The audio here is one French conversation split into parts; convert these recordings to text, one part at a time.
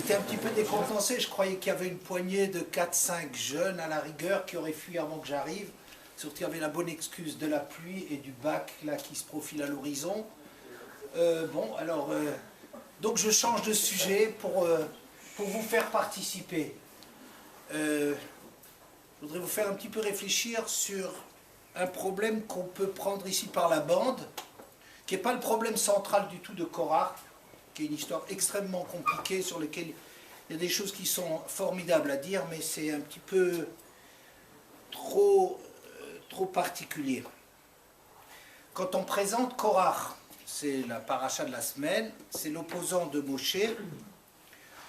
j'étais un petit peu décontenancé. Je croyais qu'il y avait une poignée de 4-5 jeunes à la rigueur qui auraient fui avant que j'arrive. Surtout qu'il y avait la bonne excuse de la pluie et du bac là qui se profile à l'horizon. Donc je change de sujet pour vous faire participer. Je voudrais vous faire un petit peu réfléchir sur un problème qu'on peut prendre ici par la bande, qui n'est pas le problème central du tout de Korach, qui est une histoire extrêmement compliquée sur laquelle il y a des choses qui sont formidables à dire, mais c'est un petit peu trop particulier. Quand on présente Korach, c'est la paracha de la semaine, c'est l'opposant de Moshe,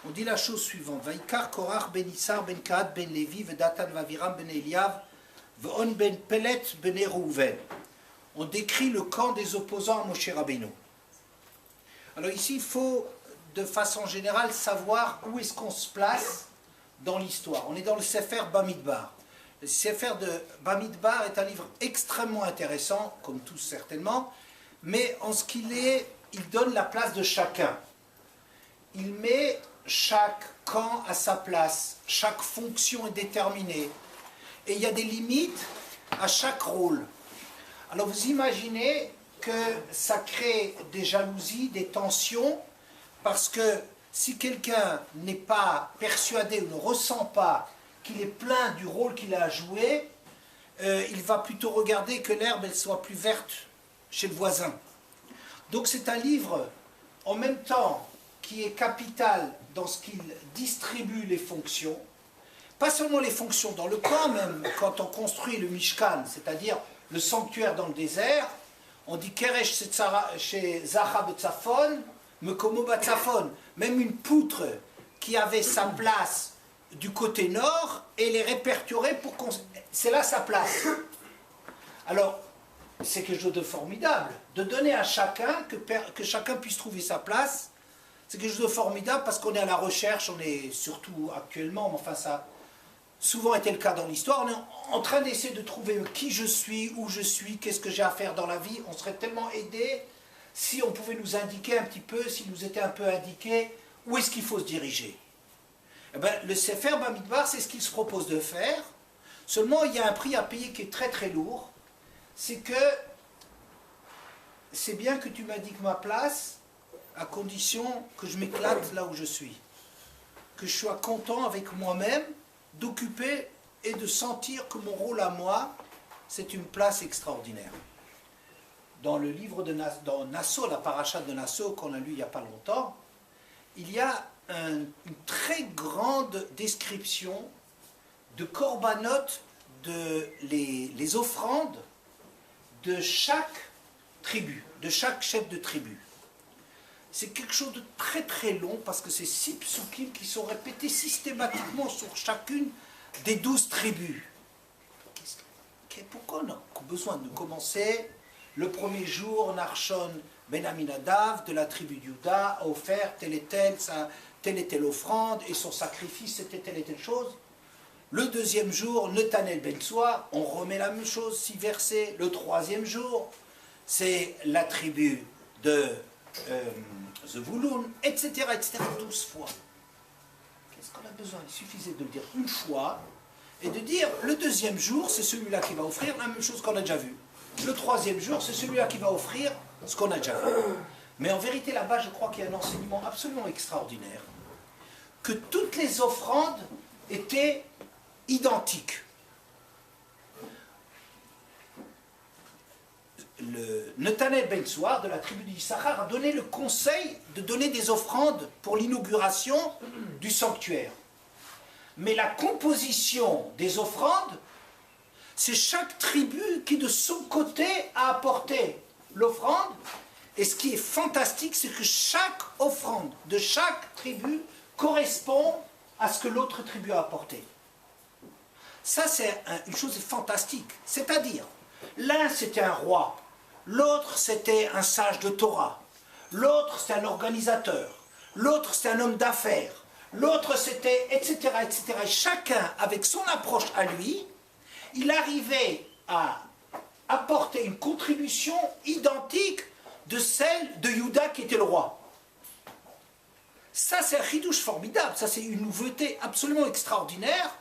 on dit la chose suivante: Vaikar Korach ben Issar ben Kahat ben Levi Vedatan Vaviram ben Eliav Ve'on ben Pelet ben Reuven. On décrit le camp des opposants à Moshe Rabbeinu. Alors ici, il faut de façon générale savoir où est-ce qu'on se place dans l'histoire. On est dans le Sefer Bamidbar. Le Sefer de Bamidbar est un livre extrêmement intéressant, comme tous certainement, mais en ce qu'il est, il donne la place de chacun. Il met chaque camp à sa place, chaque fonction est déterminée, et il y a des limites à chaque rôle. Alors vous imaginez que ça crée des jalousies, des tensions, parce que si quelqu'un n'est pas persuadé ou ne ressent pas qu'il est plein du rôle qu'il a à jouer, il va plutôt regarder que l'herbe elle soit plus verte chez le voisin. Donc c'est un livre en même temps qui est capital dans ce qu'il distribue les fonctions, pas seulement les fonctions dans le camp, même quand on construit le Mishkan, c'est-à-dire le sanctuaire dans le désert, on dit Keresh chez Zaha Betzafon, Mekomo Batzafon. Même une poutre qui avait sa place du côté nord, elle est répertoriée pour qu'on... C'est là sa place. Alors, c'est quelque chose de formidable. De donner à chacun, que chacun puisse trouver sa place, c'est quelque chose de formidable parce qu'on est à la recherche, on est surtout actuellement, mais enfin ça a souvent été le cas dans l'histoire, on est en train d'essayer de trouver qui je suis, où je suis, qu'est-ce que j'ai à faire dans la vie. On serait tellement aidé si on pouvait nous indiquer un petit peu, s'il nous était un peu indiqué, où est-ce qu'il faut se diriger. Eh bien, le Sefer Bamidbar, c'est ce qu'il se propose de faire. Seulement, il y a un prix à payer qui est très très lourd. C'est que c'est bien que tu m'indiques ma place, à condition que je m'éclate là où je suis. Que je sois content avec moi-même, d'occuper et de sentir que mon rôle à moi, c'est une place extraordinaire. Dans le livre de dans Nassau, la paracha de Nassau qu'on a lu il n'y a pas longtemps, il y a une très grande description de korbanot, les offrandes de chaque tribu, de chaque chef de tribu. C'est quelque chose de très très long parce que c'est 6 psukim qui sont répétés systématiquement sur chacune des 12 tribus. Pourquoi on a besoin de commencer le premier jour, Narshon ben Aminadav de la tribu de Juda a offert telle et telle offrande et son sacrifice c'était telle et telle chose. Le deuxième jour, Netanel ben Tsoa, on remet la même chose, 6 versets. Le troisième jour, c'est la tribu de Zevouloun, etc., 12 fois. Qu'est-ce qu'on a besoin? Il suffisait de le dire une fois et de dire le deuxième jour, c'est celui-là qui va offrir la même chose qu'on a déjà vu. Le troisième jour, c'est celui-là qui va offrir ce qu'on a déjà vu. Mais en vérité, là-bas, je crois qu'il y a un enseignement absolument extraordinaire. Que toutes les offrandes étaient identiques. Le Netanel ben Tsoar de la tribu d'Issachar a donné le conseil de donner des offrandes pour l'inauguration du sanctuaire. Mais la composition des offrandes, c'est chaque tribu qui de son côté a apporté l'offrande. Et ce qui est fantastique, c'est que chaque offrande de chaque tribu correspond à ce que l'autre tribu a apporté. Ça, c'est une chose fantastique. C'est-à-dire, l'un c'était un roi, l'autre c'était un sage de Torah, l'autre c'était un organisateur, l'autre c'était un homme d'affaires, l'autre c'était etc., etc. Et chacun, avec son approche à lui, il arrivait à apporter une contribution identique de celle de Juda qui était le roi. Ça, c'est un chidouche formidable, ça c'est une nouveauté absolument extraordinaire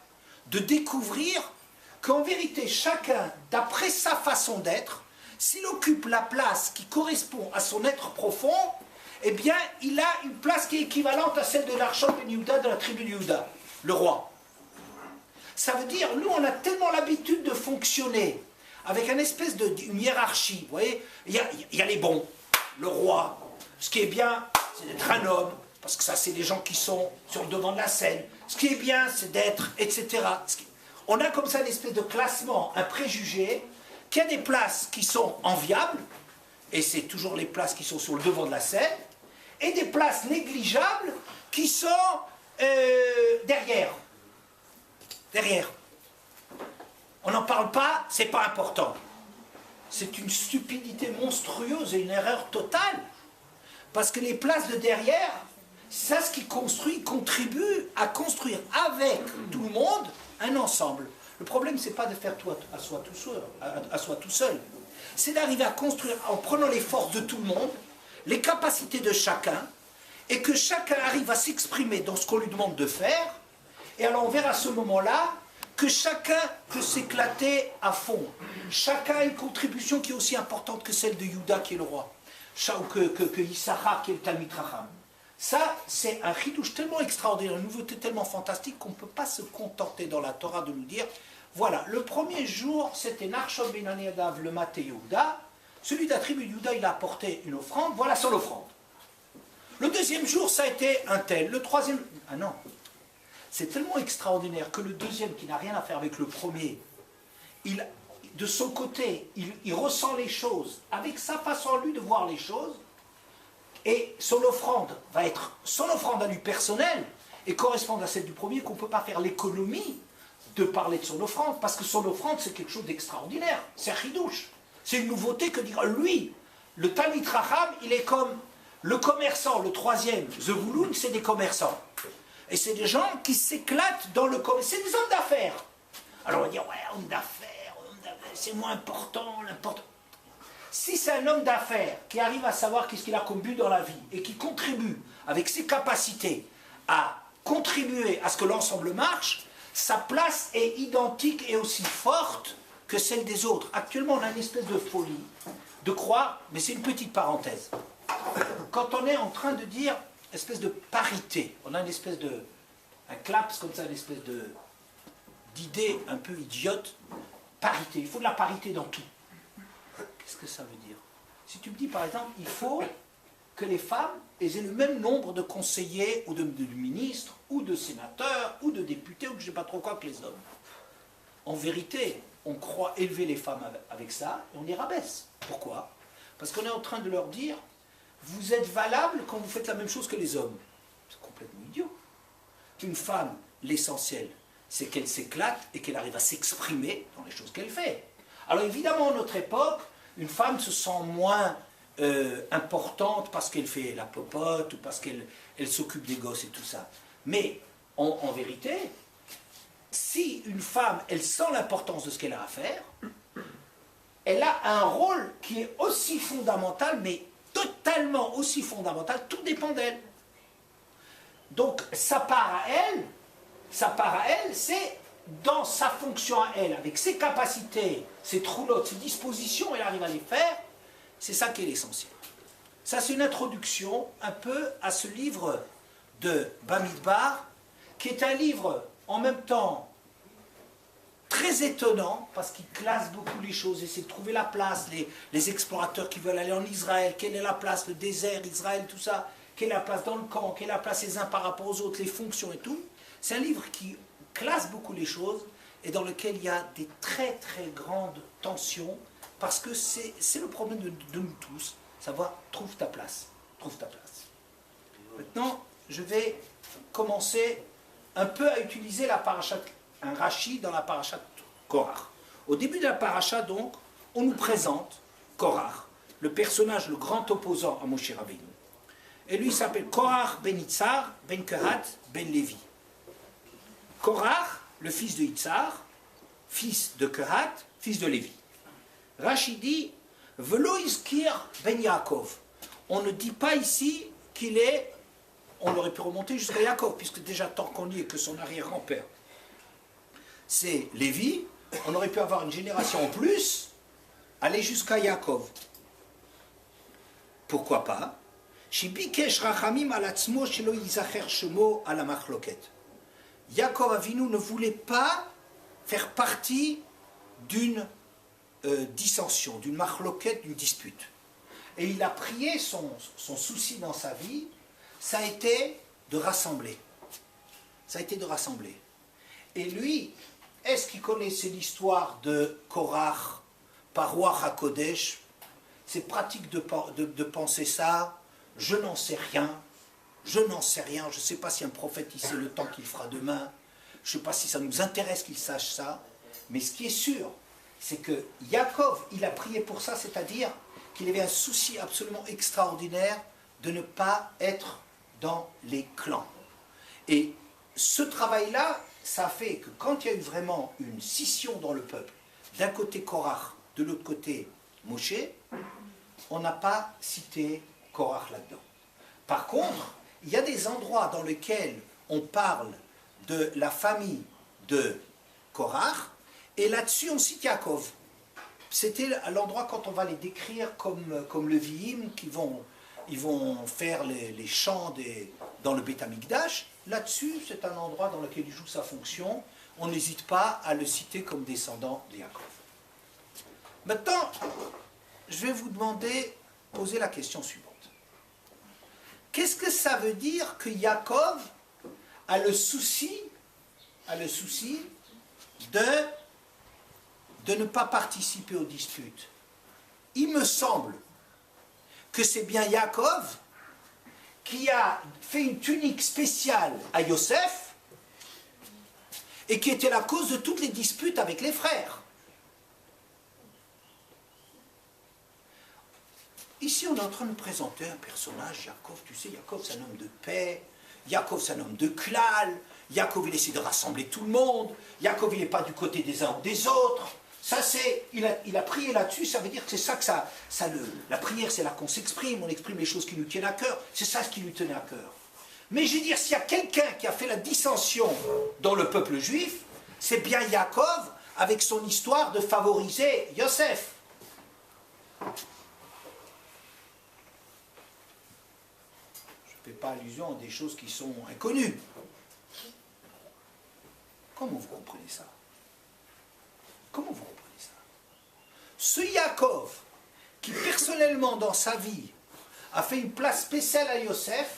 de découvrir qu'en vérité, chacun, d'après sa façon d'être, s'il occupe la place qui correspond à son être profond, eh bien, il a une place qui est équivalente à celle de l'archon ben Yehuda de la tribu de Yehuda, le roi. Ça veut dire, nous, on a tellement l'habitude de fonctionner avec une espèce une hiérarchie. Vous voyez, il y a les bons, le roi. Ce qui est bien, c'est d'être un homme, parce que ça, c'est les gens qui sont sur le devant de la scène. Ce qui est bien, c'est d'être, etc. On a comme ça une espèce de classement, un préjugé, qu'il y a des places qui sont enviables, et c'est toujours les places qui sont sur le devant de la scène, et des places négligeables qui sont derrière. Derrière. On n'en parle pas, c'est pas important. C'est une stupidité monstrueuse et une erreur totale. Parce que les places de derrière, c'est ce qui contribue à construire avec tout le monde un ensemble. Le problème, c'est pas de faire tout à soi tout seul. C'est d'arriver à construire en prenant les forces de tout le monde, les capacités de chacun, et que chacun arrive à s'exprimer dans ce qu'on lui demande de faire. Et alors on verra à ce moment-là que chacun peut s'éclater à fond. Chacun a une contribution qui est aussi importante que celle de Yehuda qui est le roi, ou que Issachar qui est le Talmid Chacham. Ça, c'est un chidouche tellement extraordinaire, une nouveauté tellement fantastique qu'on ne peut pas se contenter dans la Torah de nous dire, voilà, le premier jour, c'était Nachshon ben Aminadav, le maté Yehuda, celui de la tribu de Yehuda, il a apporté une offrande, voilà son offrande. Le deuxième jour, ça a été un tel, le troisième... Ah non, c'est tellement extraordinaire que le deuxième, qui n'a rien à faire avec le premier, de son côté, il ressent les choses, avec sa façon à lui de voir les choses, et son offrande va être son offrande à lui personnelle, et correspondre à celle du premier, qu'on ne peut pas faire l'économie de parler de son offrande, parce que son offrande, c'est quelque chose d'extraordinaire, c'est un chidouche. C'est une nouveauté que dire, lui, le Talmid Chacham, il est comme le commerçant, le troisième, Zevouloun, c'est des commerçants. Et c'est des gens qui s'éclatent dans le commerce. C'est des hommes d'affaires. Alors on va dire, ouais, homme d'affaires, c'est moins important, l'important. Si c'est un homme d'affaires qui arrive à savoir qu'est-ce qu'il a comme but dans la vie et qui contribue avec ses capacités à contribuer à ce que l'ensemble marche, sa place est identique et aussi forte que celle des autres. Actuellement, on a une espèce de folie de croire, mais c'est une petite parenthèse. Quand on est en train de dire espèce de parité, on a une espèce de, un claps comme ça, une espèce d'idée un peu idiote, parité, il faut de la parité dans tout. Qu'est-ce que ça veut dire? Si tu me dis par exemple, il faut que les femmes aient le même nombre de conseillers, ou de ministres, ou de sénateurs, ou de députés, ou de je ne sais pas trop quoi que les hommes. En vérité, on croit élever les femmes avec ça, et on les rabaisse. Pourquoi? Parce qu'on est en train de leur dire, vous êtes valables quand vous faites la même chose que les hommes. C'est complètement idiot. Une femme, l'essentiel, c'est qu'elle s'éclate et qu'elle arrive à s'exprimer dans les choses qu'elle fait. Alors évidemment, à notre époque, une femme se sent moins importante parce qu'elle fait la popote ou parce qu'elle s'occupe des gosses et tout ça. Mais en vérité, si une femme, elle sent l'importance de ce qu'elle a à faire, elle a un rôle qui est aussi fondamental, mais totalement aussi fondamental, tout dépend d'elle. Donc sa part à elle, c'est dans sa fonction à elle, avec ses capacités, ses troulottes, ses dispositions, elle arrive à les faire, c'est ça qui est l'essentiel. Ça, c'est une introduction un peu à ce livre de Bamidbar, qui est un livre en même temps très étonnant, parce qu'il classe beaucoup les choses, essaie de trouver la place, les explorateurs qui veulent aller en Israël, quelle est la place, le désert, Israël, tout ça, quelle est la place dans le camp, quelle est la place les uns par rapport aux autres, les fonctions et tout. C'est un livre qui classe beaucoup les choses et dans lequel il y a des très très grandes tensions, parce que c'est le problème de nous tous, savoir, trouve ta place, trouve ta place. Maintenant, je vais commencer un peu à utiliser la parashat, un Rashi dans la parashat Korach. Au début de la parashat, donc, on nous présente Korach, le personnage, le grand opposant à Moshe Rabbeinu. Et lui, il s'appelle Korach ben Itzar, ben Kehat, ben Lévi. Korach, le fils de Itzar, fils de Kehat, fils de Lévi. Rashi dit, Velo Iskir ben Yaakov. On ne dit pas ici qu'il est on aurait pu remonter jusqu'à Yaakov, puisque déjà tant qu'on y est que son arrière-grand-père, c'est Lévi, on aurait pu avoir une génération en plus, aller jusqu'à Yaakov. Pourquoi pas? Yaakov Avinu ne voulait pas faire partie d'une dissension, d'une machloket, d'une dispute. Et il a prié, son souci dans sa vie, ça a été de rassembler. Ça a été de rassembler. Et lui, est-ce qu'il connaissait l'histoire de Korach par Ruach HaKodesh? C'est pratique de penser ça. Je n'en sais rien. Je n'en sais rien. Je ne sais pas si un prophète il sait le temps qu'il fera demain. Je ne sais pas si ça nous intéresse qu'il sache ça. Mais ce qui est sûr, c'est que Yaakov, il a prié pour ça, c'est-à-dire qu'il avait un souci absolument extraordinaire de ne pas être dans les clans. Et ce travail-là, ça fait que quand il y a eu vraiment une scission dans le peuple, d'un côté Korach, de l'autre côté Moshe, on n'a pas cité Korach là-dedans. Par contre, il y a des endroits dans lesquels on parle de la famille de Korach, et là-dessus on cite Yaakov. C'était à l'endroit quand on va les décrire comme le Viim, ils vont faire les chants dans le Beth Amikdash. Là-dessus, c'est un endroit dans lequel il joue sa fonction. On n'hésite pas à le citer comme descendant de Yaakov. Maintenant, je vais vous poser la question suivante. Qu'est-ce que ça veut dire que Yaakov a le souci de ne pas participer aux disputes? Il me semble que c'est bien Yaakov qui a fait une tunique spéciale à Yosef et qui était la cause de toutes les disputes avec les frères. Ici, on est en train de présenter un personnage, Yaakov. Tu sais, Yaakov, c'est un homme de paix. Yaakov, c'est un homme de klal. Yaakov, il essaie de rassembler tout le monde. Yaakov, il n'est pas du côté des uns ou des autres. Ça, il a prié là-dessus, ça veut dire que c'est ça que la prière, c'est là qu'on s'exprime, on exprime les choses qui nous tiennent à cœur. C'est ça ce qui lui tenait à cœur. Mais je veux dire, s'il y a quelqu'un qui a fait la dissension dans le peuple juif, c'est bien Yaakov, avec son histoire de favoriser Yosef. Je ne fais pas allusion à des choses qui sont inconnues. Comment vous comprenez ça? Comment vous comprenez ça? Ce Yaakov, qui personnellement dans sa vie a fait une place spéciale à Yosef,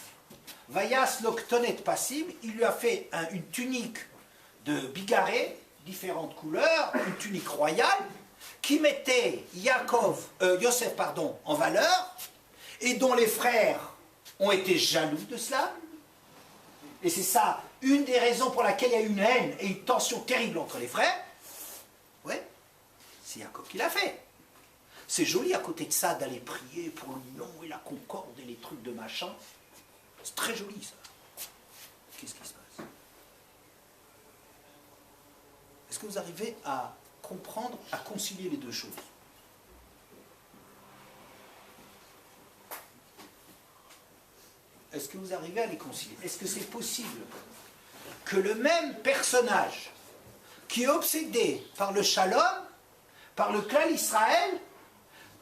Vayas Loktonet Passim, il lui a fait une tunique de bigarré, différentes couleurs, une tunique royale, qui mettait Yosef en valeur, et dont les frères ont été jaloux de cela. Et c'est ça, une des raisons pour laquelle il y a eu une haine et une tension terrible entre les frères. Oui, c'est Yaakov qui l'a fait. C'est joli à côté de ça d'aller prier pour l'union et la concorde et les trucs de machin. C'est très joli ça. Qu'est-ce qui se passe? Est-ce que vous arrivez à comprendre, à concilier les deux choses? Est-ce que vous arrivez à les concilier? Est-ce que c'est possible que le même personnage qui est obsédé par le shalom, par le klal Israël,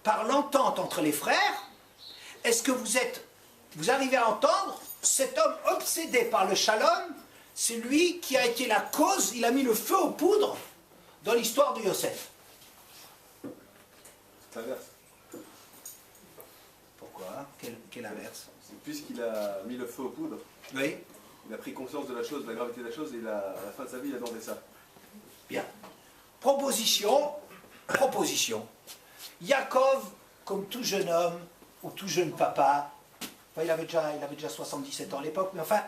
par l'entente entre les frères, est-ce que vous arrivez à entendre cet homme obsédé par le shalom, c'est lui qui a été la cause, il a mis le feu aux poudres dans l'histoire de Yosef? C'est l'inverse. Pourquoi? Quel inverse? Puisqu'il a mis le feu aux poudres, oui. Il a pris conscience de la chose, de la gravité de la chose, et à la fin de sa vie, il a demandé ça. Bien. Proposition. Yaakov, comme tout jeune homme, ou tout jeune papa, enfin, il avait déjà 77 ans à l'époque, mais enfin,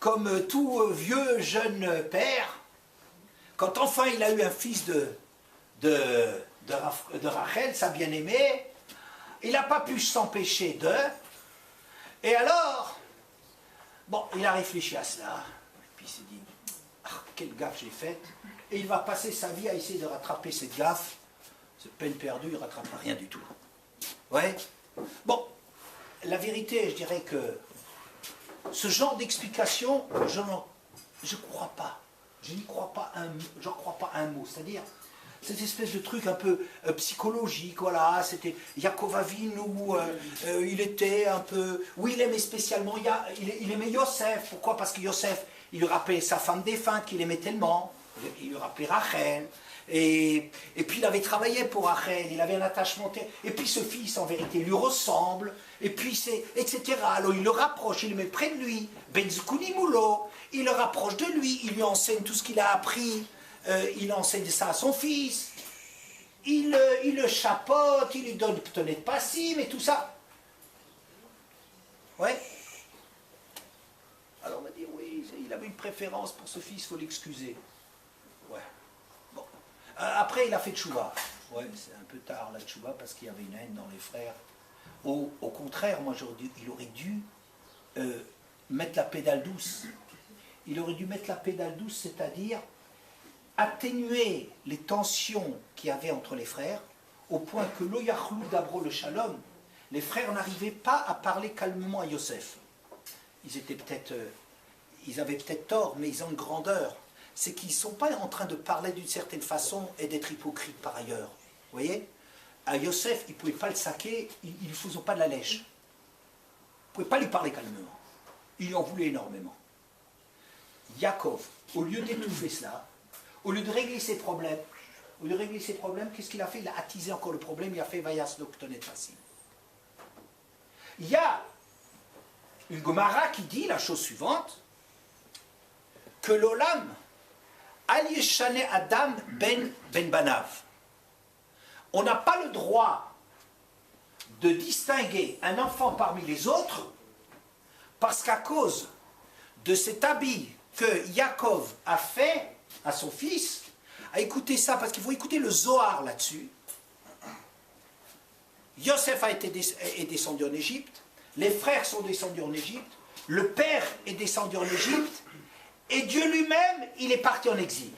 comme tout vieux jeune père, quand enfin il a eu un fils de Rachel, sa bien-aimée, il n'a pas pu s'empêcher de... Et alors, bon, il a réfléchi à cela, et puis il s'est dit, ah, quelle gaffe j'ai faite, et il va passer sa vie à essayer de rattraper cette gaffe. C'est peine perdue, il ne rattrapera rien du tout. Ouais. Bon, la vérité, je dirais que ce genre d'explication, je ne crois pas. Je n'y crois pas j'en crois pas un mot. C'est-à-dire, cette espèce de truc un peu psychologique, voilà, c'était Yaakov Avinu, il était un peu, oui, il aimait spécialement, il aimait Yosef. Pourquoi? Parce que Yosef, il lui rappelait sa femme défunte qu'il aimait tellement, il lui rappelait Rachel, et puis il avait travaillé pour Rachel, il avait un attachement, et puis ce fils, en vérité, lui ressemble, et puis c'est, etc. Alors il le rapproche, il le met près de lui, Benzkouni Moulo, il le rapproche de lui, il lui enseigne tout ce qu'il a appris, il enseigne ça à son fils, il le chapeaute, il lui donne tenez de passim et tout ça. Ouais. Alors on m'a dit oui, il avait une préférence pour ce fils, il faut l'excuser. Ouais. Bon. Après il a fait tchouva. Ouais, c'est un peu tard la tchouva parce qu'il y avait une haine dans les frères. Au contraire, moi il aurait dû mettre la pédale douce. Il aurait dû mettre la pédale douce, c'est-à-dire atténuer les tensions qu'il y avait entre les frères, au point que l'Oyachlou d'Abro le Shalom, les frères n'arrivaient pas à parler calmement à Yosef. Ils avaient peut-être tort, mais ils ont une grandeur. C'est qu'ils ne sont pas en train de parler d'une certaine façon et d'être hypocrites par ailleurs. Vous voyez? À Yosef, ils ne pouvaient pas le saquer, ils ne faisaient pas de la lèche. Ils ne pouvaient pas lui parler calmement. Il en voulait énormément. Yaakov, au lieu d'étouffer cela, au lieu de régler ses problèmes, qu'est-ce qu'il a fait? Il a attisé encore le problème, il a fait Vayas Noctonet Fassim. Il y a une Gemara qui dit la chose suivante, que l'Olam, Al Yeshane Adam ben Banav. On n'a pas le droit de distinguer un enfant parmi les autres, parce qu'à cause de cet habit que Yaakov a fait à son fils, à écouter ça, parce qu'il faut écouter le Zohar là-dessus. Yosef est descendu en Égypte, les frères sont descendus en Égypte, le père est descendu en Égypte, et Dieu lui-même, il est parti en exil.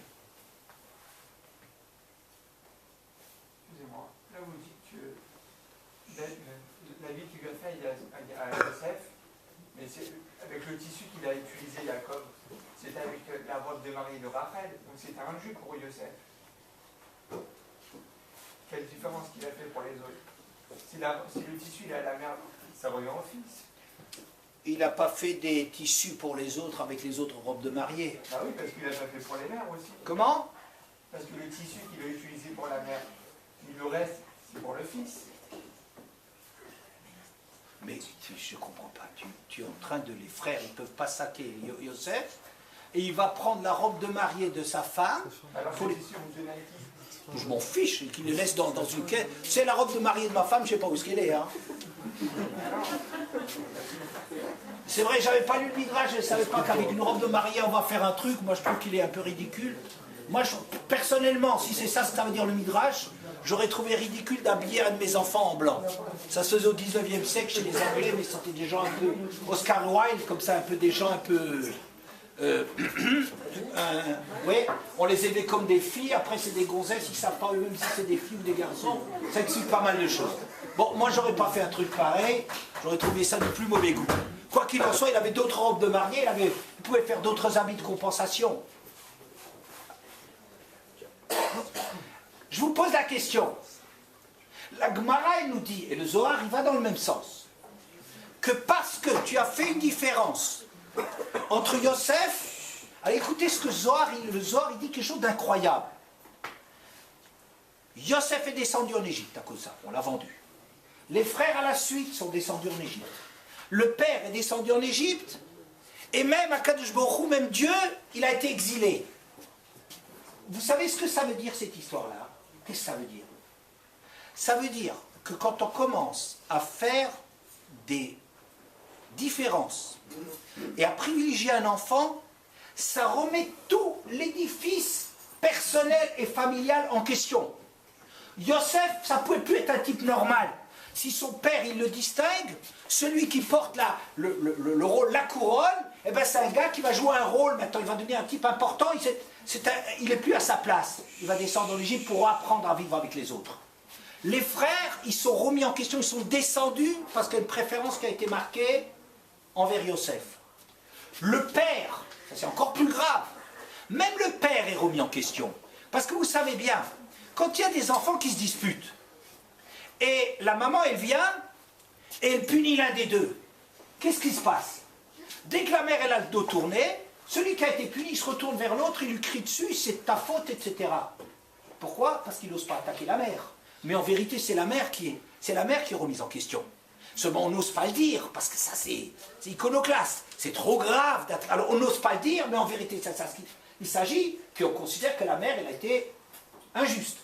Excusez-moi, là vous dites que la vie qu'il lui a fait à Yosef, mais c'est avec le tissu qu'il a utilisé Yaakov, c'était avec la robe de mariée de Rachel, donc c'était un jupe pour Yosef. Quelle différence qu'il a fait pour les autres? Si le tissu il est à la mère, ça revient au fils. Il n'a pas fait des tissus pour les autres avec les autres robes de mariée. Ah oui, parce qu'il n'a pas fait pour les mères aussi. Comment? Parce que le tissu qu'il a utilisé pour la mère, le reste, c'est pour le fils. Mais je ne comprends pas. Tu es en train de... Les frères, ils ne peuvent pas saquer Yosef, et il va prendre la robe de mariée de sa femme. Alors que le tissu, vous donnez à qui? Je m'en fiche, qu'il le laisse dans une caisse. C'est la robe de mariée de ma femme, je ne sais pas où est-ce qu'elle est. Hein. C'est vrai, j'avais pas lu le Midrash, je ne savais pas qu'avec une robe de mariée, on va faire un truc. Moi, je trouve qu'il est un peu ridicule. Moi, personnellement, si c'est ça, ça veut dire le Midrash, j'aurais trouvé ridicule d'habiller un de mes enfants en blanc. Ça se faisait au 19e siècle chez les Anglais, mais c'était des gens un peu... Oscar Wilde, comme ça, un peu des gens un peu... oui, on les aimait comme des filles, après c'est des gonzesses, ils ne savent pas eux-mêmes si c'est des filles ou des garçons, ça explique pas mal de choses. Bon, moi j'aurais pas fait un truc pareil, j'aurais trouvé ça du plus mauvais goût. Quoi qu'il en soit, il avait d'autres robes de mariée, il pouvait faire d'autres habits de compensation. Je vous pose la question. La Gemara, elle nous dit, et le Zohar, il va dans le même sens, que parce que tu as fait une différence entre Yosef, allez écoutez ce que le Zohar il dit quelque chose d'incroyable. Yosef est descendu en Égypte à cause de ça, on l'a vendu. Les frères à la suite sont descendus en Égypte. Le père est descendu en Égypte, et même à Kadosh Baruch Hu, même Dieu, il a été exilé. Vous savez ce que ça veut dire cette histoire-là? Qu'est-ce que ça veut dire? Ça veut dire que quand on commence à faire des différences et à privilégier un enfant, ça remet tout l'édifice personnel et familial en question. Yosef, ça ne pouvait plus être un type normal. Si son père, il le distingue, celui qui porte le rôle, la couronne, eh ben c'est un gars qui va jouer un rôle, maintenant il va devenir un type important, il n'est plus à sa place. Il va descendre en Égypte pour apprendre à vivre avec les autres. Les frères, ils sont remis en question, ils sont descendus parce qu'il y a une préférence qui a été marquée envers Yosef. Le père, ça c'est encore plus grave. Même le père est remis en question. Parce que vous savez bien, quand il y a des enfants qui se disputent, et la maman elle vient, et elle punit l'un des deux, qu'est-ce qui se passe? Dès que la mère elle a le dos tourné, celui qui a été puni, il se retourne vers l'autre, il lui crie dessus, c'est ta faute, etc. Pourquoi? Parce qu'il n'ose pas attaquer la mère. Mais en vérité, c'est la mère qui est remise en question. Seulement, on n'ose pas le dire, parce que ça, c'est iconoclaste. C'est trop grave. Alors, on n'ose pas le dire, mais en vérité, il s'agit qu'on considère que la mère, elle a été injuste.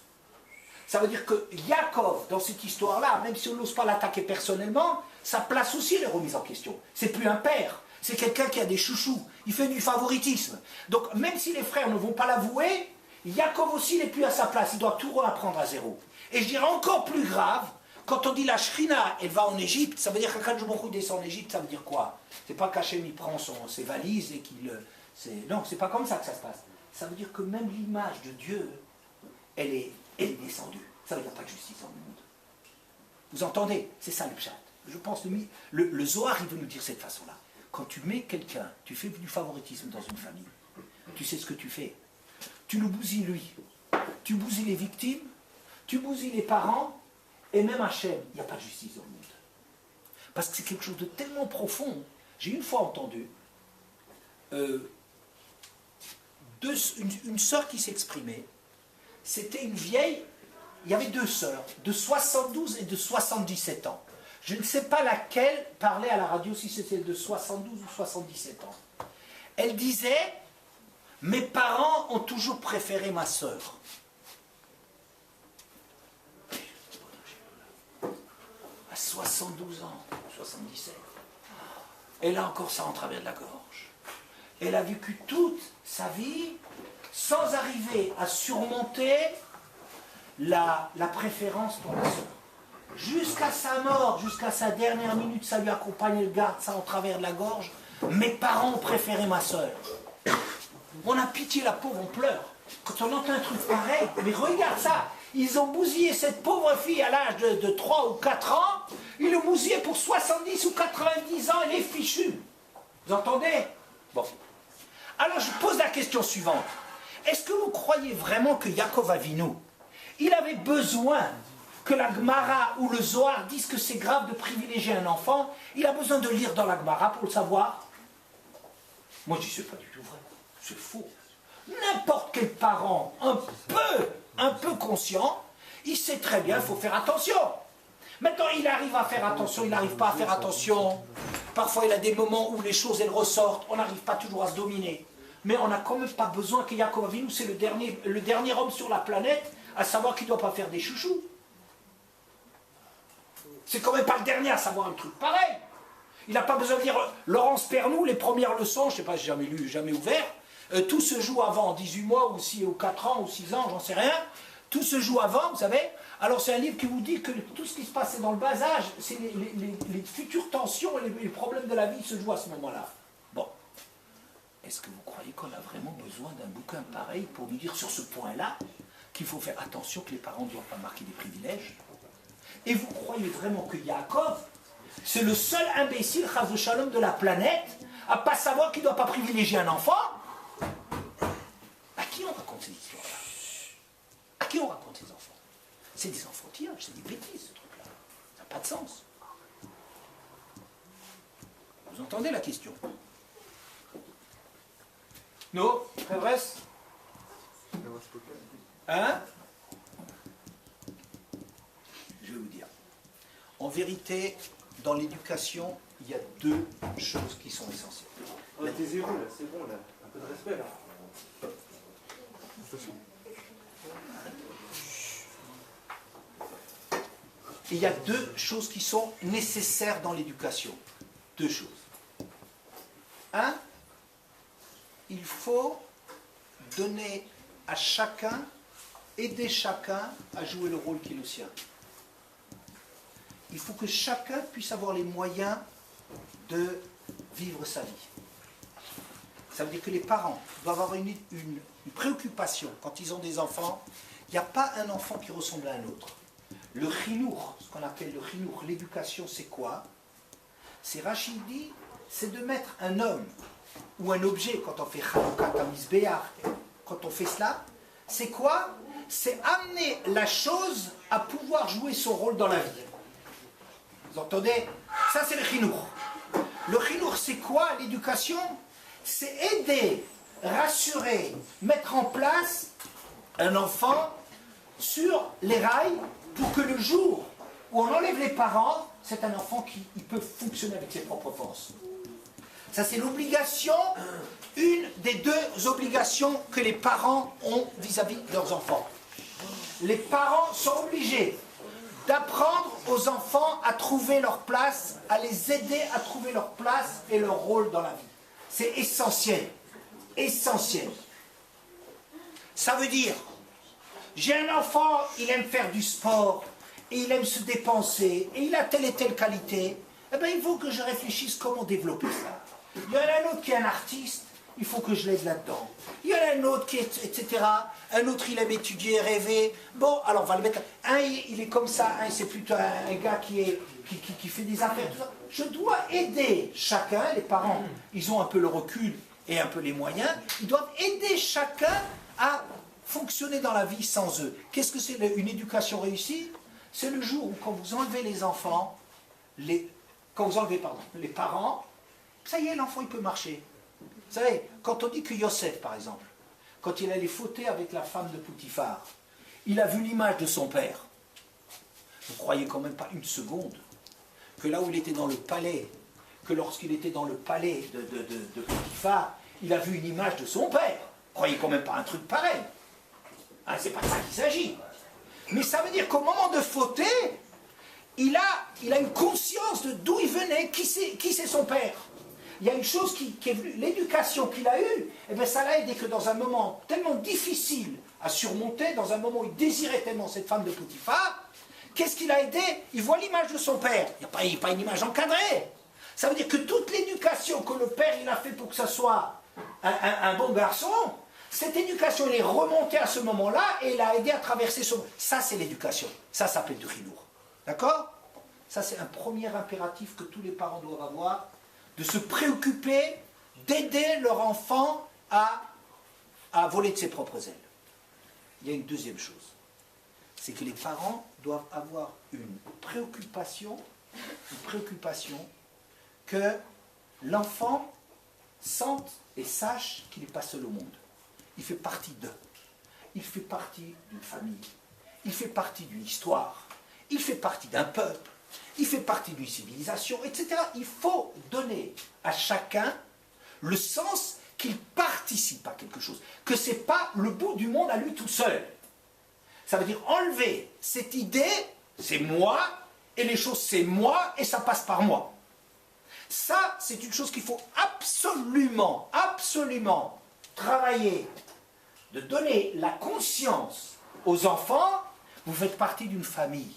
Ça veut dire que Yaakov, dans cette histoire-là, même si on n'ose pas l'attaquer personnellement, ça place aussi les remises en question. C'est plus un père, c'est quelqu'un qui a des chouchous. Il fait du favoritisme. Donc, même si les frères ne vont pas l'avouer, Yaakov aussi n'est plus à sa place. Il doit tout reapprendre à zéro. Et je dirais encore plus grave, quand on dit la Shrina, elle va en Égypte, ça veut dire que quand Baruch Hu descend en Égypte, ça veut dire quoi? C'est pas qu'Hachem il prend ses valises et qu'il... Non, c'est pas comme ça que ça se passe. Ça veut dire que même l'image de Dieu, elle est descendue. Ça veut dire pas de justice dans le monde. Vous entendez? C'est ça le pshat. Je pense que le Zohar, il veut nous dire cette façon-là. Quand tu mets quelqu'un, tu fais du favoritisme dans une famille, tu sais ce que tu fais. Tu le bousilles lui. Tu bousilles les victimes, tu bousilles les parents, et même Hachem, il n'y a pas de justice dans le monde. Parce que c'est quelque chose de tellement profond. J'ai une fois entendu une sœur qui s'exprimait. C'était une vieille, il y avait deux sœurs, de 72 et de 77 ans. Je ne sais pas laquelle parlait à la radio, si c'était de 72 ou 77 ans. Elle disait, mes parents ont toujours préféré ma sœur. À 72 ans, 77, elle a encore ça en travers de la gorge. Elle a vécu toute sa vie sans arriver à surmonter la préférence pour la sœur. Jusqu'à sa mort, jusqu'à sa dernière minute, ça lui accompagne, elle garde ça en travers de la gorge. Mes parents ont préféré ma sœur. On a pitié, la pauvre, on pleure. Quand on entend un truc pareil, mais regarde ça, ils ont bousillé cette pauvre fille à l'âge de 3 ou 4 ans, ils l'ont bousillée pour 70 ou 90 ans, elle est fichue. Vous entendez? Bon. Alors je pose la question suivante. Est-ce que vous croyez vraiment que Yaakov Avinu, il avait besoin que la Gemara ou le Zohar disent que c'est grave de privilégier un enfant? Il a besoin de lire dans la Gemara pour le savoir? Moi je dis c'est pas du tout vrai. C'est faux. N'importe quel parent un peu conscient, il sait très bien qu'il faut faire attention. Maintenant, il arrive à faire attention, il n'arrive pas à faire attention. Parfois, il a des moments où les choses, elles ressortent. On n'arrive pas toujours à se dominer. Mais on n'a quand même pas besoin que Yaakov Avinu, c'est le dernier homme sur la planète, à savoir qu'il ne doit pas faire des chouchous. C'est quand même pas le dernier à savoir un truc pareil. Il n'a pas besoin de dire Laurence Pernou, les premières leçons, je ne sais pas, j'ai jamais lu, jamais ouvert. Tout se joue avant 18 mois, ou 4 ans, ou 6 ans, j'en sais rien. Tout se joue avant, vous savez. Alors c'est un livre qui vous dit que tout ce qui se passe dans le bas âge, c'est les futures tensions et les problèmes de la vie se jouent à ce moment-là. Bon. Est-ce que vous croyez qu'on a vraiment besoin d'un bouquin pareil pour nous dire sur ce point-là qu'il faut faire attention que les parents ne doivent pas marquer des privilèges? Et vous croyez vraiment que Yaakov, c'est le seul imbécile, chas v'shalom, de la planète, à ne pas savoir qu'il ne doit pas privilégier un enfant? À qui on raconte ces histoires-là? À qui on raconte ces enfants? C'est des enfantillages, c'est des bêtises, ce truc-là. Ça n'a pas de sens. Vous entendez la question? Non, très vrai? Hein? Je vais vous dire. En vérité, dans l'éducation, il y a deux choses qui sont essentielles. Taisez-vous là, c'est bon là. Un peu de respect là. Il y a deux choses qui sont nécessaires dans l'éducation. Deux choses. Un, il faut donner à chacun, aider chacun à jouer le rôle qui est le sien. Il faut que chacun puisse avoir les moyens de vivre sa vie. Ça veut dire que les parents doivent avoir une préoccupation quand ils ont des enfants. Il n'y a pas un enfant qui ressemble à un autre. Le chinour, ce qu'on appelle le chinour, l'éducation, c'est quoi? C'est Rachid dit, c'est de mettre un homme ou un objet, quand on fait Chanukah Tamiz Béar, quand on fait cela, c'est quoi? C'est amener la chose à pouvoir jouer son rôle dans la vie. Vous entendez? Ça, c'est le chinour. Le chinour, c'est quoi l'éducation? C'est aider, rassurer, mettre en place un enfant sur les rails pour que le jour où on enlève les parents, c'est un enfant qui peut fonctionner avec ses propres forces. Ça, c'est l'obligation, une des deux obligations que les parents ont vis-à-vis de leurs enfants. Les parents sont obligés d'apprendre aux enfants à trouver leur place, à les aider à trouver leur place et leur rôle dans la vie. C'est essentiel. Essentiel. Ça veut dire, j'ai un enfant, il aime faire du sport, et il aime se dépenser, et il a telle et telle qualité, eh bien il faut que je réfléchisse comment développer ça. Il y en a un autre qui est un artiste, il faut que je l'aide là-dedans. Il y en a un autre qui est, etc. Un autre, il aime étudier, rêver. Bon, alors on va le mettre. Un, il est comme ça, un, c'est plutôt un gars qui fait des affaires, tout ça. Je dois aider chacun, les parents, ils ont un peu le recul et un peu les moyens, ils doivent aider chacun à fonctionner dans la vie sans eux. Qu'est-ce que c'est une éducation réussie? C'est le jour où quand vous enlevez les enfants, quand vous enlevez les parents, ça y est, l'enfant il peut marcher. Vous savez, quand on dit que Yosef, par exemple, quand il allait fauter avec la femme de Poutifar, il a vu l'image de son père. Vous ne croyez quand même pas une seconde que là où il était dans le palais, que lorsqu'il était dans le palais de Poutifar, il a vu une image de son père. Vous ne croyez quand même pas un truc pareil. Hein, c'est pas de ça qu'il s'agit. Mais ça veut dire qu'au moment de fauter, il a une conscience de d'où il venait, qui c'est son père. Il y a une chose qui est venue, l'éducation qu'il a eue, eh bien ça l'a aidé que dans un moment tellement difficile à surmonter, dans un moment où il désirait tellement cette femme de Poutifar, qu'est-ce qu'il a aidé? Il voit l'image de son père. Il n'y a pas une image encadrée. Ça veut dire que toute l'éducation que le père il a fait pour que ça soit un bon garçon, cette éducation elle est remontée à ce moment-là et il a aidé à traverser son... Ça c'est l'éducation. Ça s'appelle du chinour. D'accord? Ça c'est un premier impératif que tous les parents doivent avoir, de se préoccuper, d'aider leur enfant à voler de ses propres ailes. Il y a une deuxième chose, c'est que les parents doivent avoir une préoccupation que l'enfant sente et sache qu'il n'est pas seul au monde. Il fait partie d'eux. Il fait partie d'une famille. Il fait partie d'une histoire. Il fait partie d'un peuple. Il fait partie d'une civilisation, etc. Il faut donner à chacun le sens qu'il participe à quelque chose, que ce n'est pas le bout du monde à lui tout seul. Ça veut dire enlever cette idée, c'est moi, et les choses c'est moi, et ça passe par moi. Ça, c'est une chose qu'il faut absolument, absolument travailler, de donner la conscience aux enfants, vous faites partie d'une famille.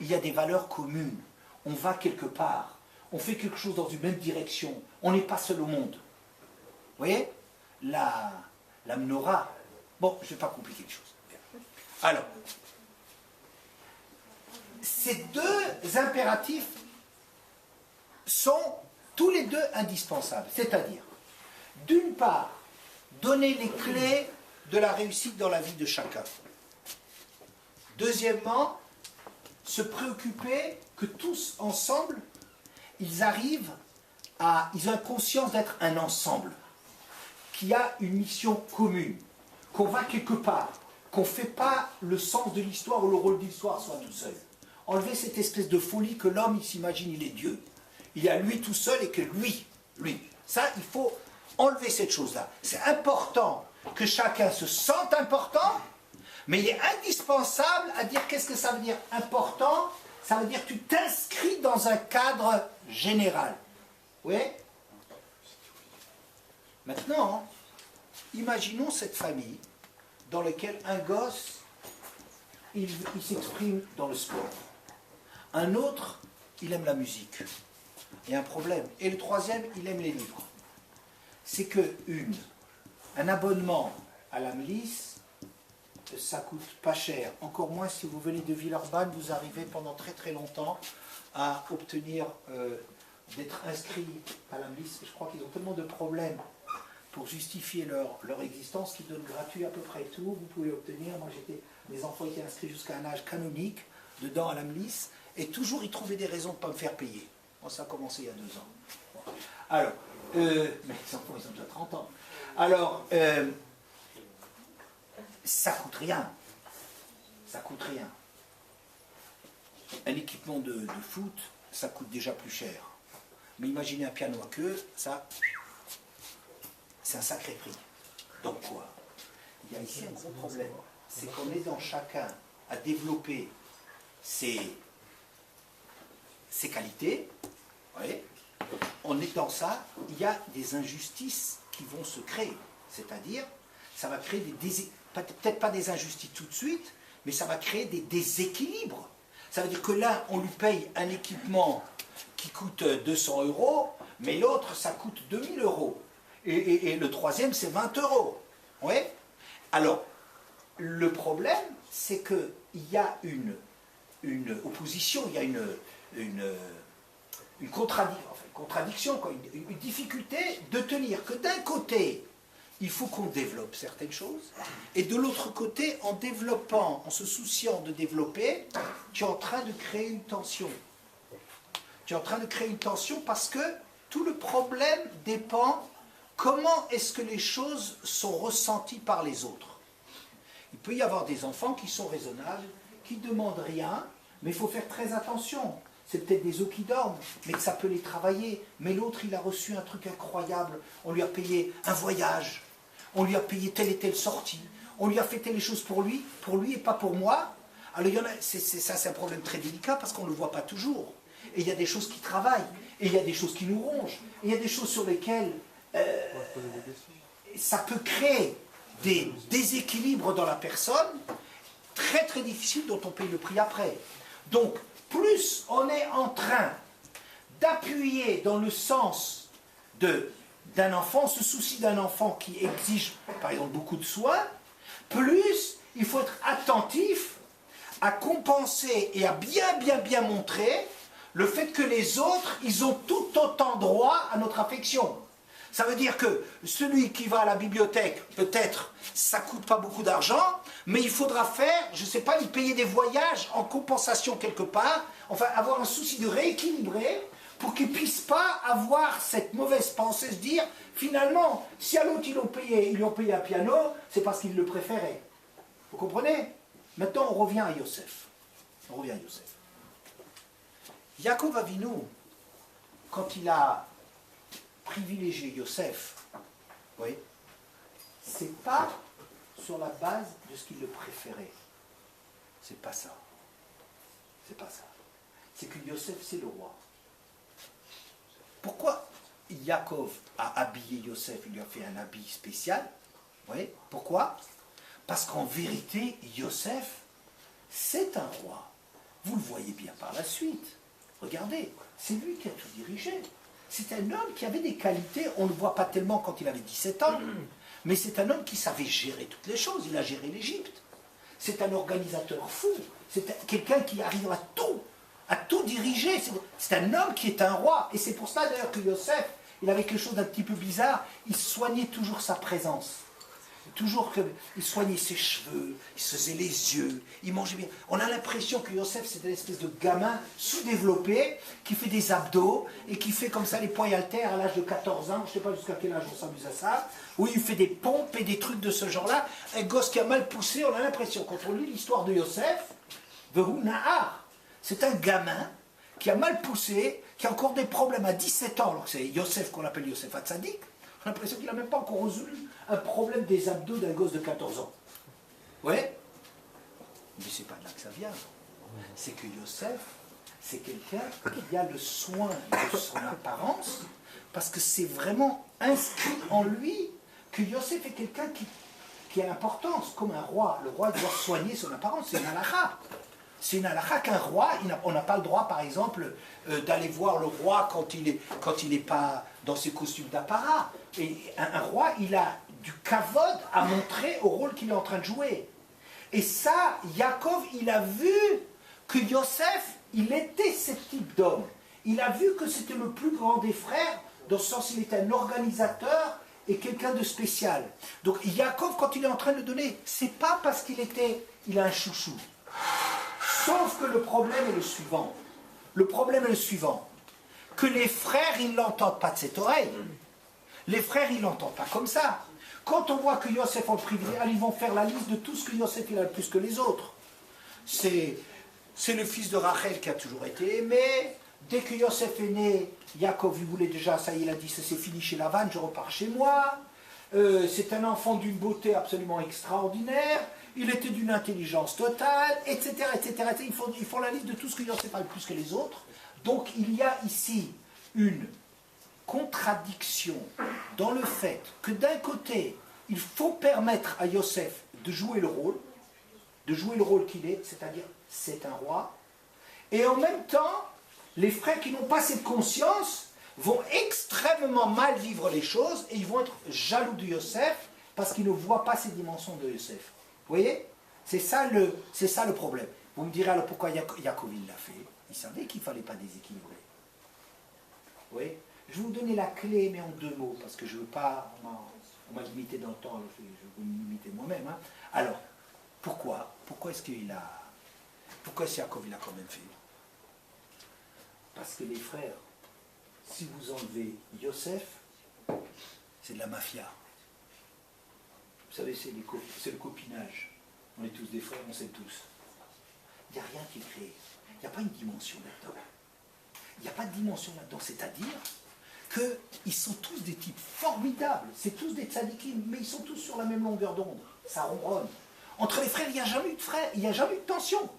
Il y a des valeurs communes. On va quelque part. On fait quelque chose dans une même direction. On n'est pas seul au monde. Vous voyez? La menorah. Bon, je ne vais pas compliquer les choses. Alors, ces deux impératifs sont tous les deux indispensables. C'est-à-dire, d'une part, donner les clés de la réussite dans la vie de chacun. Deuxièmement, se préoccuper que tous ensemble, ils ont conscience d'être un ensemble, qui a une mission commune, qu'on va quelque part, qu'on ne fait pas le sens de l'histoire ou le rôle de l'histoire soit tout seul. Enlever cette espèce de folie que l'homme, il s'imagine, il est Dieu. Il est à lui tout seul et que lui. Ça, il faut enlever cette chose-là. C'est important que chacun se sente important, mais il est indispensable à dire qu'est-ce que ça veut dire important. Ça veut dire que tu t'inscris dans un cadre général. Oui? Maintenant, imaginons cette famille dans laquelle un gosse, il s'exprime dans le sport. Un autre, il aime la musique. Il y a un problème. Et le troisième, il aime les livres. C'est que un abonnement à la milice, ça coûte pas cher. Encore moins si vous venez de Villeurbanne, vous arrivez pendant très très longtemps à obtenir d'être inscrits à la milice. Je crois qu'ils ont tellement de problèmes pour justifier leur existence qu'ils donnent gratuit à peu près tout. Vous pouvez obtenir. Moi, mes enfants étaient inscrits jusqu'à un âge canonique dedans à la milice, et toujours ils trouvaient des raisons de ne pas me faire payer. Moi, ça a commencé il y a 2 ans. Bon. Alors, mais les enfants, ils ont déjà 30 ans. Alors, ça coûte rien. Ça coûte rien. Un équipement de foot, ça coûte déjà plus cher. Mais imaginez un piano à queue, ça, c'est un sacré prix. Donc quoi? Il y a ici un gros problème. C'est qu'on est dans chacun à développer ses qualités. Oui. En étant ça, il y a des injustices qui vont se créer. C'est-à-dire, ça va créer peut-être pas des injustices tout de suite, mais ça va créer des déséquilibres. Ça veut dire que là, on lui paye un équipement qui coûte 200 €, mais l'autre, ça coûte 2000 €. Et le troisième, c'est 20 €. Oui. Alors, le problème, c'est qu'il y a une opposition, il y a une contradiction, une difficulté de tenir que d'un côté, il faut qu'on développe certaines choses, et de l'autre côté, en développant, en se souciant de développer, tu es en train de créer une tension. Tu es en train de créer une tension parce que tout le problème dépend comment est-ce que les choses sont ressenties par les autres. Il peut y avoir des enfants qui sont raisonnables, qui ne demandent rien, mais il faut faire très attention. C'est peut-être des os qui dorment, mais que ça peut les travailler. Mais l'autre, il a reçu un truc incroyable. On lui a payé un voyage. On lui a payé telle et telle sortie. On lui a fait telle chose pour lui et pas pour moi. Alors, c'est un problème très délicat parce qu'on ne le voit pas toujours. Et il y a des choses qui travaillent. Et il y a des choses qui nous rongent. Et il y a des choses sur lesquelles ça peut créer des déséquilibres dans la personne très très difficiles dont on paye le prix après. Donc, plus on est en train d'appuyer dans le sens d'un enfant, ce souci d'un enfant qui exige, par exemple, beaucoup de soins, plus il faut être attentif à compenser et à bien montrer le fait que les autres, ils ont tout autant droit à notre affection. Ça veut dire que celui qui va à la bibliothèque, peut-être, ça ne coûte pas beaucoup d'argent, mais il faudra faire, je ne sais pas, lui payer des voyages en compensation quelque part, enfin avoir un souci de rééquilibrer pour qu'il ne puisse pas avoir cette mauvaise pensée, se dire, finalement, si à l'autre ils lui ont payé un piano, c'est parce qu'ils le préféraient. Vous comprenez? Maintenant, on revient à Yosef. Yaakov Avinu, quand il a privilégié Yosef, oui, c'est pas sur la base de ce qu'il le préférait. C'est pas ça. C'est pas ça. C'est que Yosef, c'est le roi. Pourquoi Yaakov a habillé Yosef? Il lui a fait un habit spécial. Oui. Pourquoi? Parce qu'en vérité, Yosef, c'est un roi. Vous le voyez bien par la suite. Regardez, c'est lui qui a tout dirigé. C'est un homme qui avait des qualités, on ne le voit pas tellement quand il avait 17 ans, mais c'est un homme qui savait gérer toutes les choses. Il a géré l'Égypte. C'est un organisateur fou. C'est quelqu'un qui arrive à tout diriger. C'est un homme qui est un roi. Et c'est pour ça d'ailleurs que Yosef, il avait quelque chose d'un petit peu bizarre. Il soignait toujours sa présence. Toujours qu'il soignait ses cheveux, il se faisait les yeux, il mangeait bien. On a l'impression que Yosef, c'est une espèce de gamin sous-développé, qui fait des abdos, et qui fait comme ça les poids haltères à l'âge de 14 ans, je ne sais pas jusqu'à quel âge on s'amuse à ça, où il fait des pompes et des trucs de ce genre-là. Un gosse qui a mal poussé, on a l'impression, quand on lit l'histoire de Yosef, Verou Nahar, c'est un gamin qui a mal poussé, qui a encore des problèmes à 17 ans, alors que c'est Yosef qu'on appelle Yosef Hatzadik. On a l'impression qu'il n'a même pas encore résolu un problème des abdos d'un gosse de 14 ans. Ouais. Mais c'est pas de là que ça vient. C'est que Yosef, c'est quelqu'un qui a le soin de son apparence, parce que c'est vraiment inscrit en lui que Yosef est quelqu'un qui a l'importance, comme un roi. Le roi doit soigner son apparence, c'est une halakha. C'est une halakha qu'un roi, on n'a pas le droit, par exemple, d'aller voir le roi quand il n'est pas dans ses costumes d'apparat. Et un roi, il a du kavod à montrer au rôle qu'il est en train de jouer. Et ça, Yaakov, il a vu que Yosef, il était ce type d'homme. il a vu que c'était le plus grand des frères, dans ce sens il était un organisateur et quelqu'un de spécial. Donc Yaakov, quand il est en train de le donner, c'est pas parce il a un chouchou. Sauf que le problème est le suivant. Le problème est le suivant. Que les frères, ils ne l'entendent pas de cette oreille. Les frères, ils ne l'entendent pas comme ça. Quand on voit que Yosef en privilège, ils vont faire la liste de tout ce que Yosef il a le plus que les autres. C'est le fils de Rachel qui a toujours été aimé. Dès que Yosef est né, Yaakov il voulait déjà, ça y est, il a dit, ça c'est fini chez Lavan, je repars chez moi. C'est un enfant d'une beauté absolument extraordinaire. Il était d'une intelligence totale, etc., etc. Ils font la liste de tout ce que Yosef a le plus que les autres. Donc il y a ici une contradiction dans le fait que d'un côté, il faut permettre à Yosef de jouer le rôle qu'il est, c'est-à-dire c'est un roi, et en même temps, les frères qui n'ont pas cette conscience vont extrêmement mal vivre les choses et ils vont être jaloux de Yosef parce qu'ils ne voient pas ces dimensions de Yosef. Vous voyez? C'est ça le problème. Vous me direz alors pourquoi Yaakov l'a fait? Il savait qu'il ne fallait pas déséquilibrer. Vous voyez? Je vais vous donner la clé, mais en 2 mots, parce que je ne veux pas... On m'a limité dans le temps, alors je vais vous limiter moi-même. Hein. Alors, pourquoi? Pourquoi est-ce Yaakov l'a quand même fait? Parce que les frères, si vous enlevez Yosef, c'est de la mafia. Vous savez, c'est le copinage. On est tous des frères, on s'aime tous. Il n'y a rien qui est créé. Il n'y a pas une dimension là-dedans. Il n'y a pas de dimension là-dedans. C'est-à-dire qu'ils sont tous des types formidables. C'est tous des tzadikim, mais ils sont tous sur la même longueur d'onde. Ça ronronne. Entre les frères, il n'y a jamais eu de frères, il n'y a jamais eu de tension.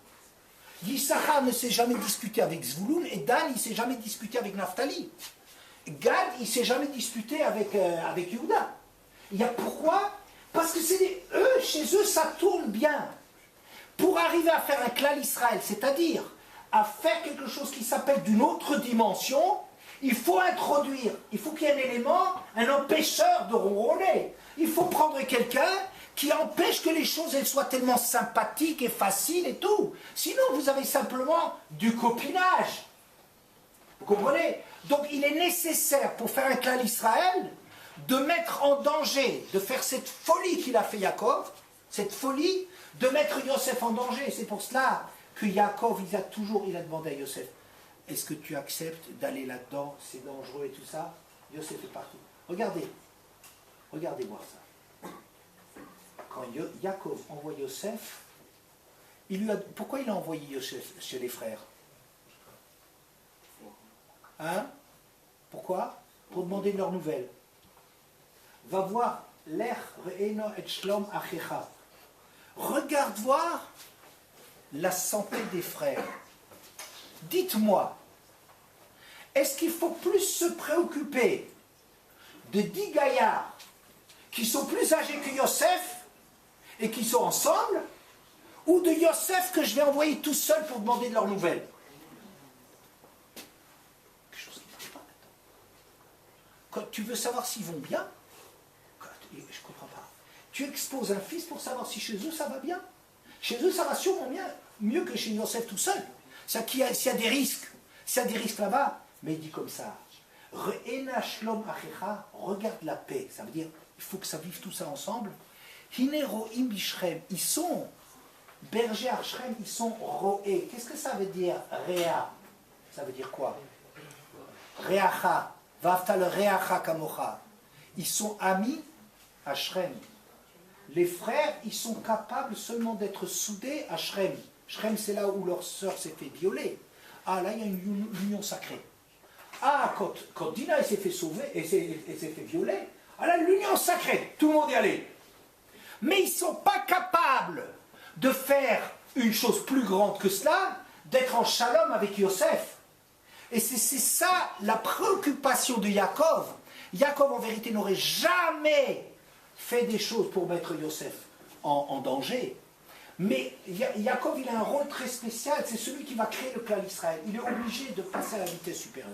Yissachar ne s'est jamais disputé avec Zvouloun et Dan, il ne s'est jamais disputé avec Naphtali. Gad, il ne s'est jamais disputé avec Yehuda. Il y a pourquoi? Parce que chez eux, ça tourne bien. Pour arriver à faire un klal Israël, c'est-à-dire à faire quelque chose qui s'appelle d'une autre dimension, il faut introduire, il faut qu'il y ait un élément, un empêcheur de ronronner. Il faut prendre quelqu'un qui empêche que les choses elles soient tellement sympathiques et faciles et tout. Sinon, vous avez simplement du copinage. Vous comprenez? Donc, il est nécessaire, pour faire un klal Israël, de mettre en danger, de faire cette folie qu'il a fait Yaakov, cette folie de mettre Yosef en danger. C'est pour cela que Yaakov, il a demandé à Yosef, est-ce que tu acceptes d'aller là-dedans? C'est dangereux et tout ça. Yosef est parti. Regardez voir ça. Quand Yaakov envoie Yosef, pourquoi il a envoyé Yosef chez les frères? Hein? Pourquoi? Pour demander de leurs nouvelles. Va voir l'Ech Re'eno et Shlom Achecha. Regarde voir la santé des frères. Dites-moi, est-ce qu'il faut plus se préoccuper de 10 gaillards qui sont plus âgés que Yosef et qui sont ensemble, ou de Yosef que je vais envoyer tout seul pour demander de leurs nouvelles? Quelque chose qui ne marche pas maintenant. Quand tu veux savoir s'ils vont bien, je ne comprends pas. Tu exposes un fils pour savoir si chez eux ça va bien. Chez eux ça va sûrement bien, mieux que chez Yosef tout seul. S'il y a des risques, là-bas, mais il dit comme ça, Re'ena shlom achecha, regarde la paix. Ça veut dire, il faut que ça vive tout ça ensemble. Hine ro'im bishrem, ils sont bergers à Shrem, ils sont ro'é. Qu'est-ce que ça veut dire, Réa? Ça veut dire quoi? Réacha, vafta le réacha kamocha. Ils sont amis à Shrem. Les frères, ils sont capables seulement d'être soudés à Shrem. Shrem, c'est là où leur sœur s'est fait violer. Ah, là, il y a une union sacrée. Ah, quand Dina s'est fait sauver et s'est fait violer, ah là, l'union sacrée, tout le monde est allé. Mais ils ne sont pas capables de faire une chose plus grande que cela, d'être en shalom avec Yosef. Et c'est ça la préoccupation de Yaakov. Yaakov, en vérité, n'aurait jamais fait des choses pour mettre Yosef en danger. Mais Yaakov, il a un rôle très spécial, c'est celui qui va créer le clan Israël. Il est obligé de passer à la vitesse supérieure.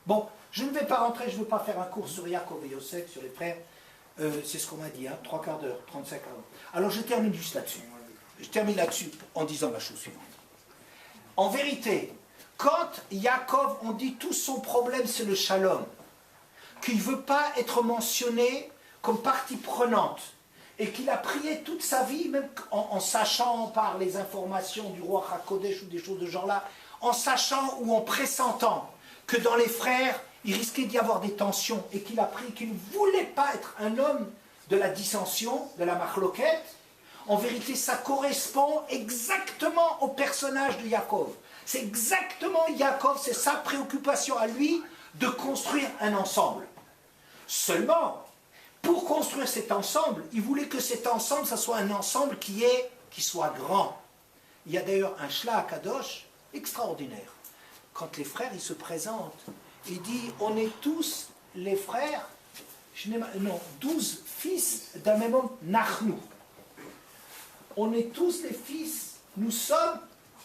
Bon, je ne vais pas rentrer, je ne veux pas faire un cours sur Yaakov et Yosef, sur les frères. C'est ce qu'on m'a dit, hein, 3/4 d'heure, 35 ans. Alors je termine juste là-dessus. Je termine là-dessus en disant la chose suivante. En vérité, Quand Yaakov, on dit tout son problème c'est le shalom, qu'il ne veut pas être mentionné comme partie prenante, et qu'il a prié toute sa vie, même en sachant par les informations du roi HaKodesh ou des choses de ce genre-là, en sachant ou en pressentant que dans les frères, il risquait d'y avoir des tensions, et qu'il a prié qu'il ne voulait pas être un homme de la dissension, de la machloquette. En vérité, ça correspond exactement au personnage de Yaakov. C'est exactement Yaakov, c'est sa préoccupation à lui de construire un ensemble. Seulement, pour construire cet ensemble, il voulait que cet ensemble, ça soit un ensemble qui soit grand. Il y a d'ailleurs un Shla Kadosh extraordinaire. Quand les frères ils se présentent, il dit on est tous les frères, 12 fils d'un même homme, Nachnu. On est tous les fils, nous sommes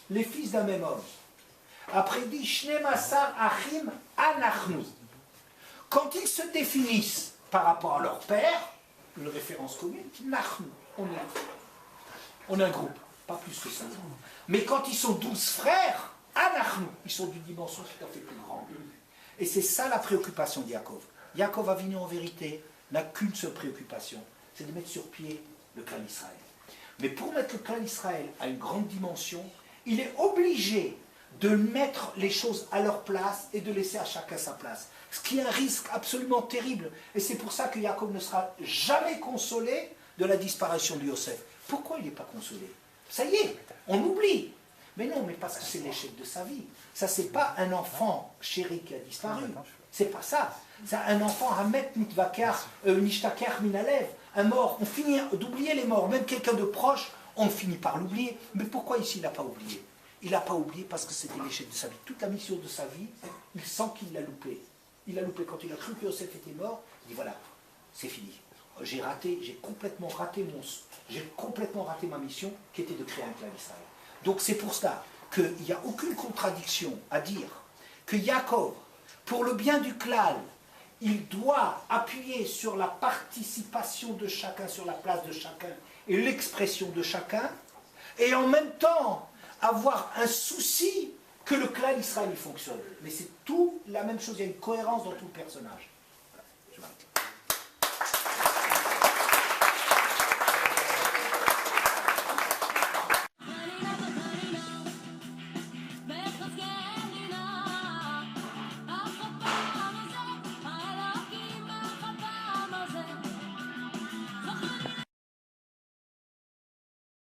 les fils d'un même homme. Après il dit Shne Masar Achim Anachnu. Quand ils se définissent par rapport à leur père, une référence commune, Nachnu, on est un groupe, pas plus que ça. Mais quand ils sont 12 frères, Anachnu, ils sont d'une dimension tout à fait plus grande. Et c'est ça la préoccupation de Yaakov. Yaakov Avinu en vérité n'a qu'une seule préoccupation, c'est de mettre sur pied le clan Israël. Mais pour mettre le clan Israël à une grande dimension, il est obligé de mettre les choses à leur place et de laisser à chacun sa place. Ce qui est un risque absolument terrible. Et c'est pour ça que Yaakov ne sera jamais consolé de la disparition de Yosef. Pourquoi il n'est pas consolé? Ça y est, on oublie. Mais non, mais parce que c'est l'échec de sa vie. Ça, c'est pas un enfant chéri qui a disparu. C'est pas ça. C'est un enfant Hamet Nitvakar, Nishtaker Minalev. Un mort. On finit d'oublier les morts. Même quelqu'un de proche, on finit par l'oublier. Mais pourquoi ici il n'a pas oublié? Il n'a pas oublié parce que c'était l'échec de sa vie. Toute la mission de sa vie, il sent qu'il l'a loupé. Il a loupé quand il a cru que Yosef était mort. Il dit voilà, c'est fini. J'ai complètement raté ma mission qui était de créer un clan Israël. Donc c'est pour cela qu'il n'y a aucune contradiction à dire que Yaakov, pour le bien du clan, il doit appuyer sur la participation de chacun, sur la place de chacun et l'expression de chacun, et en même temps avoir un souci que le clan Israël fonctionne. Mais c'est tout la même chose, il y a une cohérence dans tout le personnage.